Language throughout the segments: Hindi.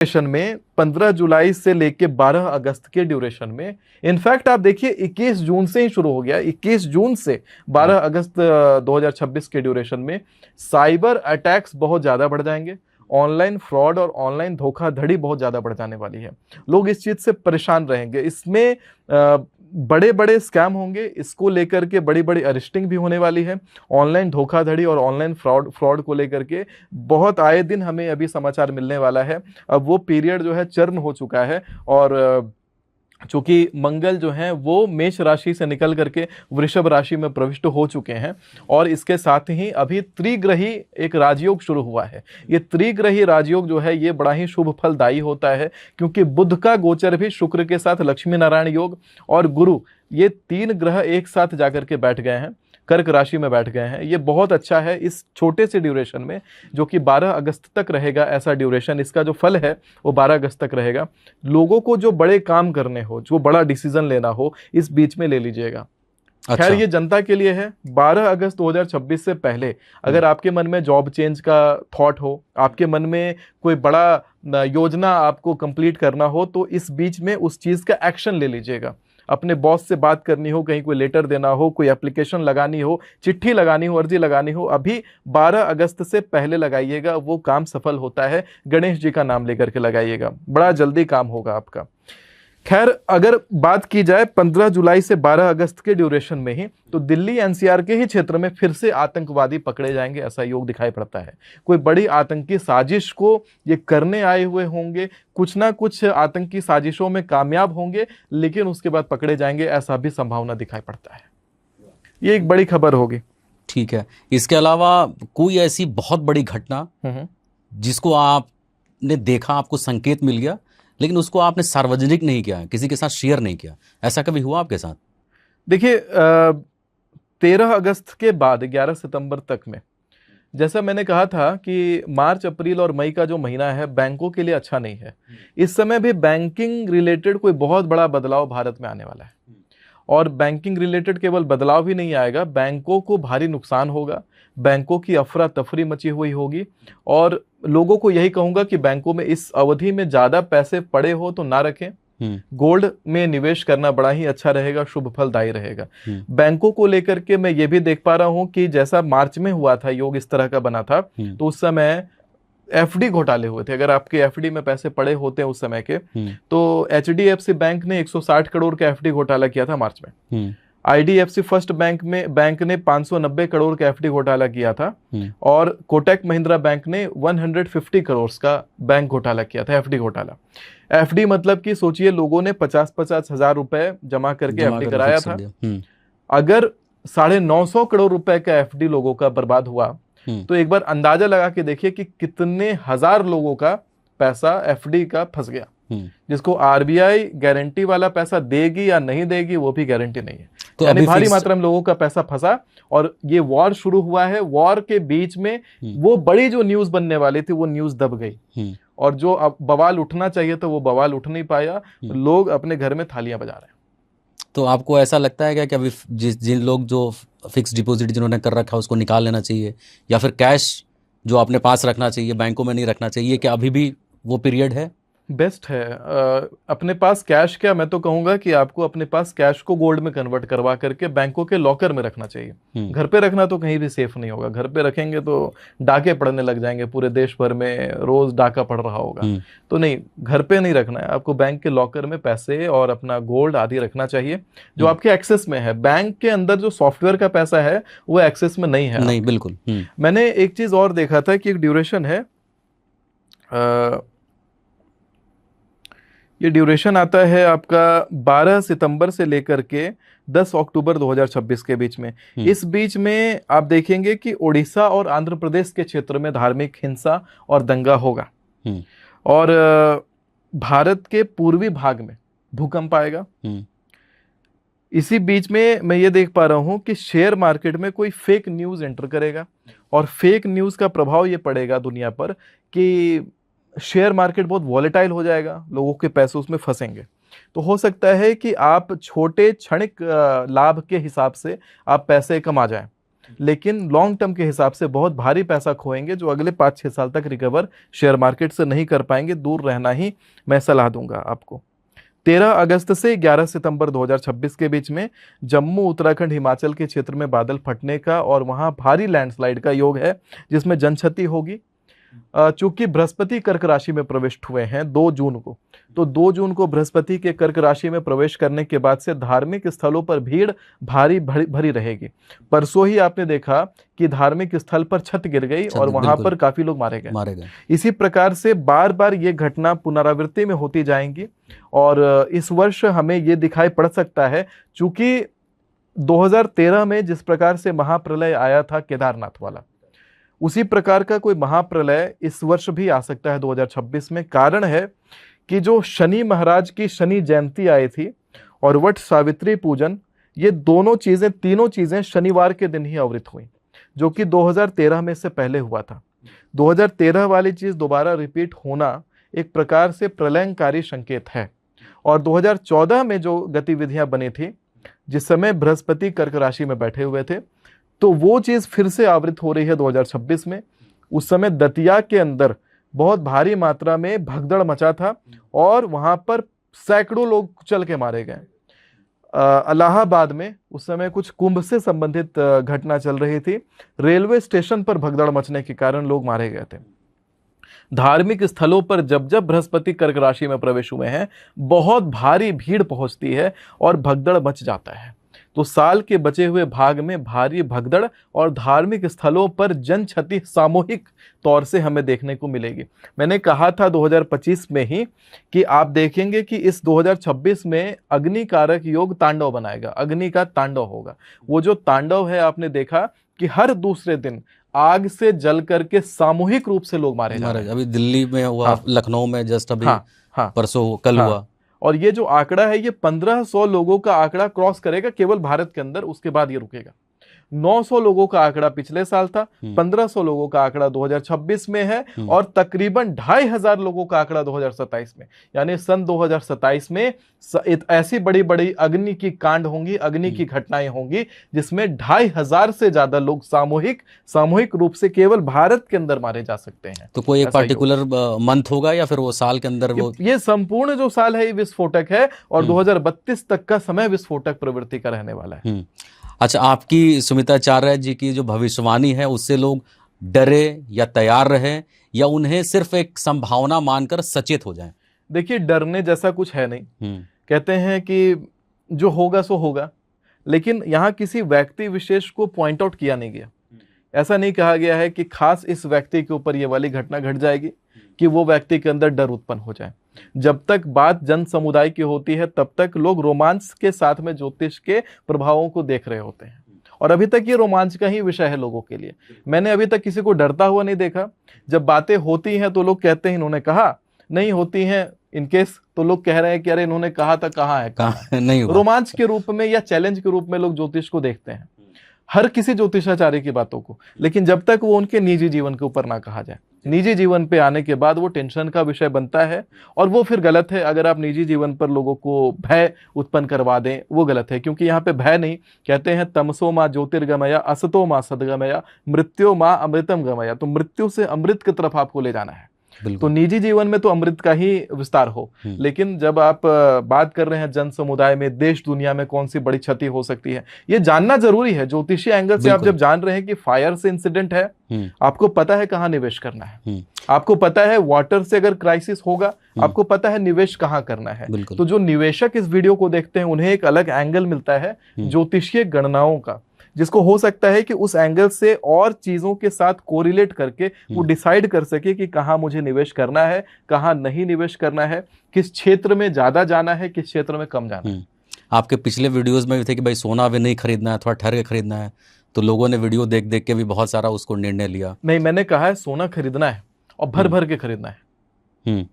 ड्यूरेशन में 15 जुलाई से लेके 12 अगस्त के ड्यूरेशन में, इनफैक्ट आप देखिए 21 जून से ही शुरू हो गया, 21 जून से 12 अगस्त 2026 के ड्यूरेशन में साइबर अटैक्स बहुत ज़्यादा बढ़ जाएंगे। ऑनलाइन फ्रॉड और ऑनलाइन धोखाधड़ी बहुत ज़्यादा बढ़ जाने वाली है। लोग इस चीज़ से परेशान रहेंगे। इसमें बड़े बड़े स्कैम होंगे, इसको लेकर के बड़ी बड़ी अरेस्टिंग भी होने वाली है। ऑनलाइन धोखाधड़ी और ऑनलाइन फ्रॉड को लेकर के बहुत आए दिन हमें अभी समाचार मिलने वाला है। अब वो पीरियड जो है चर्म हो चुका है, और चूंकि मंगल जो है वो मेष राशि से निकल करके वृषभ राशि में प्रविष्ट हो चुके हैं, और इसके साथ ही अभी त्रिग्रही एक राजयोग शुरू हुआ है। ये त्रिग्रही राजयोग जो है ये बड़ा ही शुभ फलदायी होता है, क्योंकि बुध का गोचर भी शुक्र के साथ लक्ष्मी नारायण योग और गुरु, ये 3 ग्रह एक साथ जाकर के बैठ गए हैं, कर्क राशि में बैठ गए हैं। ये बहुत अच्छा है इस छोटे से ड्यूरेशन में, जो कि 12 अगस्त तक रहेगा। ऐसा ड्यूरेशन, इसका जो फल है वो 12 अगस्त तक रहेगा। लोगों को जो बड़े काम करने हो, जो बड़ा डिसीजन लेना हो, इस बीच में ले लीजिएगा। अच्छा। खैर ये जनता के लिए है। 12 अगस्त 2026 से पहले अगर आपके मन में जॉब चेंज का थॉट हो, आपके मन में कोई बड़ा योजना आपको कंप्लीट करना हो, तो इस बीच में उस चीज़ का एक्शन ले लीजिएगा। अपने बॉस से बात करनी हो, कहीं कोई लेटर देना हो, कोई एप्लीकेशन लगानी हो, चिट्ठी लगानी हो, अर्जी लगानी हो, अभी 12 अगस्त से पहले लगाइएगा, वो काम सफल होता है। गणेश जी का नाम लेकर के लगाइएगा, बड़ा जल्दी काम होगा आपका। खैर अगर बात की जाए 15 जुलाई से 12 अगस्त के ड्यूरेशन में ही, तो दिल्ली एनसीआर के ही क्षेत्र में फिर से आतंकवादी पकड़े जाएंगे, ऐसा योग दिखाई पड़ता है। कोई बड़ी आतंकी साजिश को ये करने आए हुए होंगे, कुछ ना कुछ आतंकी साजिशों में कामयाब होंगे, लेकिन उसके बाद पकड़े जाएंगे, ऐसा भी संभावना दिखाई पड़ता है। ये एक बड़ी खबर होगी। ठीक है, इसके अलावा कोई ऐसी बहुत बड़ी घटना जिसको आपने देखा, आपको संकेत मिल गया, लेकिन उसको आपने सार्वजनिक नहीं किया, किसी के साथ शेयर नहीं किया, ऐसा कभी हुआ आपके साथ? देखिए 13 अगस्त के बाद 11 सितंबर तक में, जैसा मैंने कहा था कि मार्च, अप्रैल और मई का जो महीना है बैंकों के लिए अच्छा नहीं है। इस समय भी बैंकिंग रिलेटेड कोई बहुत बड़ा बदलाव भारत में आने वाला है, और बैंकिंग रिलेटेड केवल बदलाव ही नहीं आएगा, बैंकों को भारी नुकसान होगा, बैंकों की अफरा तफरी मची हुई होगी। और लोगों को यही कहूंगा कि बैंकों में इस अवधि में ज्यादा पैसे पड़े हो तो ना रखें। गोल्ड में निवेश करना बड़ा ही अच्छा रहेगा, शुभ फलदायी रहेगा। बैंकों को लेकर के मैं ये भी देख पा रहा हूं कि जैसा मार्च में हुआ था, योग इस तरह का बना था, तो उस समय एफडी घोटाले हुए थे। अगर आपके एफडी में पैसे पड़े होते हैं उस समय के, तो एचडीएफसी बैंक ने 160 करोड़ का एफडी घोटाला किया था मार्च में। आईडीएफसी फर्स्ट बैंक ने 590 करोड़ का एफडी घोटाला किया था, और कोटक महिंद्रा बैंक ने 150 करोड़ का बैंक घोटाला किया था, एफडी घोटाला। एफडी मतलब कि सोचिए, लोगों ने 50-50 हजार रुपए जमा करके एफडी कराया था। अगर 950 करोड़ रुपए का एफडी लोगों का बर्बाद हुआ, तो एक बार अंदाजा लगा के देखिए कि कितने हजार लोगों का पैसा एफडी का फंस गया, जिसको आरबीआई गारंटी वाला पैसा देगी या नहीं देगी वो भी गारंटी नहीं है। तो यानी भारी मात्रा में लोगों का पैसा फंसा, और ये वॉर शुरू हुआ है। वॉर के बीच में वो बड़ी जो न्यूज बनने वाली थी वो न्यूज दब गई, और जो अब बवाल उठना चाहिए तो वो बवाल उठ नहीं पाया। लोग अपने घर में थालियां बजा रहे हैं। तो आपको ऐसा लगता है क्या कि अभी जिन लोग जो फिक्स डिपॉजिट जिन्होंने कर रखा है उसको निकाल लेना चाहिए, या फिर कैश जो अपने पास रखना चाहिए, बैंकों में नहीं रखना चाहिए, क्या अभी भी वो पीरियड है? बेस्ट है अपने पास कैश। क्या, मैं तो कहूंगा कि आपको अपने पास कैश को गोल्ड में कन्वर्ट करवा करके बैंकों के लॉकर में रखना चाहिए। घर पे रखना तो कहीं भी सेफ नहीं होगा। घर पे रखेंगे तो डाके पड़ने लग जाएंगे, पूरे देश भर में रोज डाका पड़ रहा होगा। तो नहीं, घर पे नहीं रखना है आपको, बैंक के लॉकर में पैसे और अपना गोल्ड आदि रखना चाहिए, जो आपके एक्सेस में है। बैंक के अंदर जो सॉफ्टवेयर का पैसा है वो एक्सेस में नहीं है। नहीं, बिल्कुल। मैंने एक चीज और देखा था कि एक ड्यूरेशन है, ये ड्यूरेशन आता है आपका 12 सितंबर से लेकर के 10 अक्टूबर 2026 के बीच में। इस बीच में आप देखेंगे कि ओडिशा और आंध्र प्रदेश के क्षेत्र में धार्मिक हिंसा और दंगा होगा, और भारत के पूर्वी भाग में भूकंप आएगा। इसी बीच में मैं ये देख पा रहा हूं कि शेयर मार्केट में कोई फेक न्यूज एंटर करेगा, और फेक न्यूज का प्रभाव ये पड़ेगा दुनिया पर कि शेयर मार्केट बहुत वॉलेटाइल हो जाएगा, लोगों के पैसे उसमें फंसेंगे। तो हो सकता है कि आप छोटे क्षणिक लाभ के हिसाब से आप पैसे कमा जाएं। लेकिन लॉन्ग टर्म के हिसाब से बहुत भारी पैसा खोएंगे, जो अगले 5-6 साल तक रिकवर शेयर मार्केट से नहीं कर पाएंगे। दूर रहना ही मैं सलाह दूंगा आपको। 13 अगस्त से 11 सितंबर 2026 के बीच में जम्मू, उत्तराखंड, हिमाचल के क्षेत्र में बादल फटने का और वहां भारी लैंडस्लाइड का योग है, जिसमें जनक्षति होगी। चूंकि बृहस्पति कर्क राशि में प्रविष्ट हुए हैं 2 जून को, तो 2 जून को बृहस्पति के कर्क राशि में प्रवेश करने के बाद से धार्मिक स्थलों पर भीड़ भारी भरी रहेगी। परसों ही आपने देखा कि धार्मिक स्थल पर छत गिर गई और वहां पर काफी लोग मारे गए। इसी प्रकार से बार बार ये घटना पुनरावृत्ति में होती जाएंगी और इस वर्ष हमें ये दिखाई पड़ सकता है, चूंकि 2013 में जिस प्रकार से महाप्रलय आया था केदारनाथ वाला, उसी प्रकार का कोई महाप्रलय इस वर्ष भी आ सकता है 2026 में। कारण है कि जो शनि महाराज की शनि जयंती आई थी और वट सावित्री पूजन, ये तीनों चीजें शनिवार के दिन ही अवृत हुई, जो कि 2013 में से पहले हुआ था। 2013 वाली चीज दोबारा रिपीट होना एक प्रकार से प्रलयंकारी संकेत है। और 2014 में जो गतिविधियां बनी थी, जिस समय बृहस्पति कर्क राशि में बैठे हुए थे, तो वो चीज फिर से आवृत हो रही है 2026 में। उस समय दतिया के अंदर बहुत भारी मात्रा में भगदड़ मचा था और वहां पर सैकड़ों लोग चल के मारे गए। इलाहाबाद में उस समय कुछ कुंभ से संबंधित घटना चल रही थी, रेलवे स्टेशन पर भगदड़ मचने के कारण लोग मारे गए थे। धार्मिक स्थलों पर जब जब बृहस्पति कर्क राशि में प्रवेश हुए हैं, बहुत भारी भीड़ पहुंचती है और भगदड़ मच जाता है। तो साल के बचे हुए भाग में भारी भगदड़ और धार्मिक स्थलों पर जन क्षति सामूहिक तौर से हमें देखने को मिलेगी। मैंने कहा था 2025 में ही कि आप देखेंगे कि इस 2026 में अग्नि कारक योग तांडव बनाएगा, अग्नि का तांडव होगा। वो जो तांडव है, आपने देखा कि हर दूसरे दिन आग से जल करके सामूहिक रूप से लोग मारे जा रहे हैं। अभी दिल्ली में हुआ, हाँ, लखनऊ में जस्ट अभी, हाँ, परसों कल, हाँ, हुआ। और ये जो आंकड़ा है, ये 1500 लोगों का आंकड़ा क्रॉस करेगा केवल भारत के अंदर, उसके बाद ये रुकेगा। 900 लोगों का आंकड़ा पिछले साल था, 1500 लोगों का आंकड़ा 2026 में है और तकरीबन 2500 लोगों का आंकड़ा 2027 में। यानी सन 2027 में ऐसी बड़ी बड़ी अग्नि की कांड होंगी, अग्नि की घटनाएं होंगी, जिसमें 2500 से ज्यादा लोग सामूहिक रूप से केवल भारत के अंदर मारे जा सकते हैं। तो कोई एक पर्टिकुलर मंथ होगा या फिर वो साल के अंदर? ये संपूर्ण जो साल है ये विस्फोटक है और 2032 तक का समय विस्फोटक प्रवृत्ति का रहने वाला है। अच्छा, आपकी सुमिताचार्य जी की जो भविष्यवाणी है, उससे लोग डरे या तैयार रहे या उन्हें सिर्फ एक संभावना मानकर सचेत हो जाएं? देखिए, डरने जैसा कुछ है नहीं। कहते हैं कि जो होगा सो होगा, लेकिन यहाँ किसी व्यक्ति विशेष को पॉइंट आउट किया नहीं गया। ऐसा नहीं कहा गया है कि खास इस व्यक्ति के ऊपर ये वाली घटना घट जाएगी कि वो व्यक्ति के अंदर डर उत्पन्न हो जाए। जब तक बात जन समुदाय की होती है, तब तक लोग रोमांच के साथ में ज्योतिष के प्रभावों को देख रहे होते हैं और अभी तक ये रोमांच का ही विषय है लोगों के लिए। मैंने अभी तक किसी को डरता हुआ नहीं देखा। जब बातें होती हैं तो लोग कहते हैं इन्होंने कहा, नहीं होती हैं इनकेस तो लोग कह रहे हैं कि अरे इन्होंने कहा था, कहाँ है, नहीं हुआ। रोमांच के रूप में या चैलेंज के रूप में लोग ज्योतिष को देखते हैं, हर किसी ज्योतिषाचार्य की बातों को, लेकिन जब तक वो उनके निजी जीवन के ऊपर ना कहा जाए। निजी जीवन पे आने के बाद वो टेंशन का विषय बनता है और वो फिर गलत है। अगर आप निजी जीवन पर लोगों को भय उत्पन्न करवा दें, वो गलत है, क्योंकि यहाँ पे भय नहीं, कहते हैं तमसो माँ ज्योतिर्गमया, असतो माँ सदगमया, मृत्यो माँ अमृतम गमया। तो मृत्यु से अमृत की तरफ आपको ले जाना है। तो निजी जीवन में तो अमृत का ही विस्तार हो, लेकिन जब आप बात कर रहे हैं जन समुदाय में, देश दुनिया में कौन सी बड़ी क्षति हो सकती है, ये जानना जरूरी है। ज्योतिषीय एंगल से आप जब जान रहे हैं कि फायर से इंसिडेंट है, आपको पता है कहाँ निवेश करना है, आपको पता है वाटर से अगर क्राइसिस होगा, आपको पता है निवेश कहाँ करना है। तो जो निवेशक इस वीडियो को देखते हैं, उन्हें एक अलग एंगल मिलता है ज्योतिषीय गणनाओं का, जिसको हो सकता है कि उस एंगल से और चीजों के साथ कोरिलेट करके वो डिसाइड कर सके कि कहाँ मुझे निवेश करना है, कहाँ नहीं निवेश करना है, किस क्षेत्र में ज्यादा जाना है, किस क्षेत्र में कम जाना है। आपके पिछले वीडियोस में भी थे कि भाई सोना अभी नहीं खरीदना है, थोड़ा ठहर के खरीदना है, तो लोगों ने वीडियो देख देख के भी बहुत सारा उसको निर्णय लिया। नहीं, मैंने कहा है सोना खरीदना है और भर भर के खरीदना है।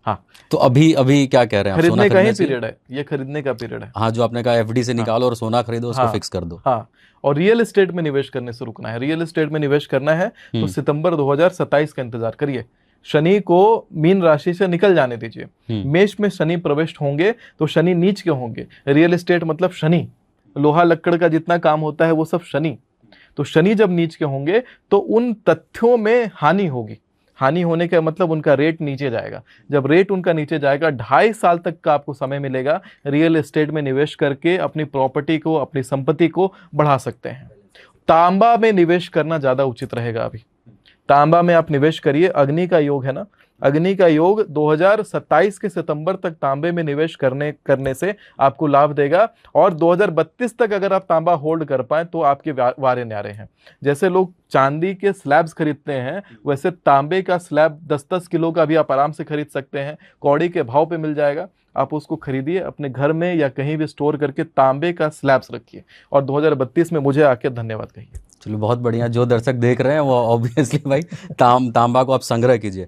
हाँ, तो अभी क्या कह रहे हैं? खरीदने का ही पीरियड है, ये खरीदने का पीरियड है। हाँ, जो आपने कहा एफडी से निकालो और सोना खरीदो, उसको फिक्स कर दो। हाँ, और रियल एस्टेट में निवेश करने से रुकना है। रियल एस्टेट में निवेश करना है तो सितंबर 2027 का इंतजार करिए। शनि को मीन राशि से निकल जाने दीजिए। मेष में शनि प्रविष्ट होंगे तो शनि नीच के होंगे। रियल एस्टेट मतलब शनि, लोहा लक्कड़ का जितना काम होता है वो सब शनि। तो शनि जब नीच के होंगे तो उन तथ्यों में हानि होगी। हानि होने का मतलब उनका रेट नीचे जाएगा। जब रेट उनका नीचे जाएगा, 2.5 साल तक का आपको समय मिलेगा रियल एस्टेट में निवेश करके अपनी प्रॉपर्टी को, अपनी संपत्ति को बढ़ा सकते हैं। तांबा में निवेश करना ज़्यादा उचित रहेगा। अभी तांबा में आप निवेश करिए। अग्नि का योग है ना, अग्नि का योग 2027 के सितंबर तक तांबे में निवेश करने से आपको लाभ देगा, और 2032 तक अगर आप तांबा होल्ड कर पाए तो आपके वारे न्यारे हैं। जैसे लोग चांदी के स्लैब्स खरीदते हैं, वैसे तांबे का स्लैब 10-10 किलो का भी आप आराम से खरीद सकते हैं। कौड़ी के भाव पे मिल जाएगा, आप उसको खरीदिए, अपने घर में या कहीं भी स्टोर करके तांबे का स्लैब्स रखिए, और 2032 में मुझे आके धन्यवाद कहिए। चलो बहुत बढ़िया। जो दर्शक देख रहे हैं वो ऑब्वियसली भाई तांबा को आप संग्रह कीजिए।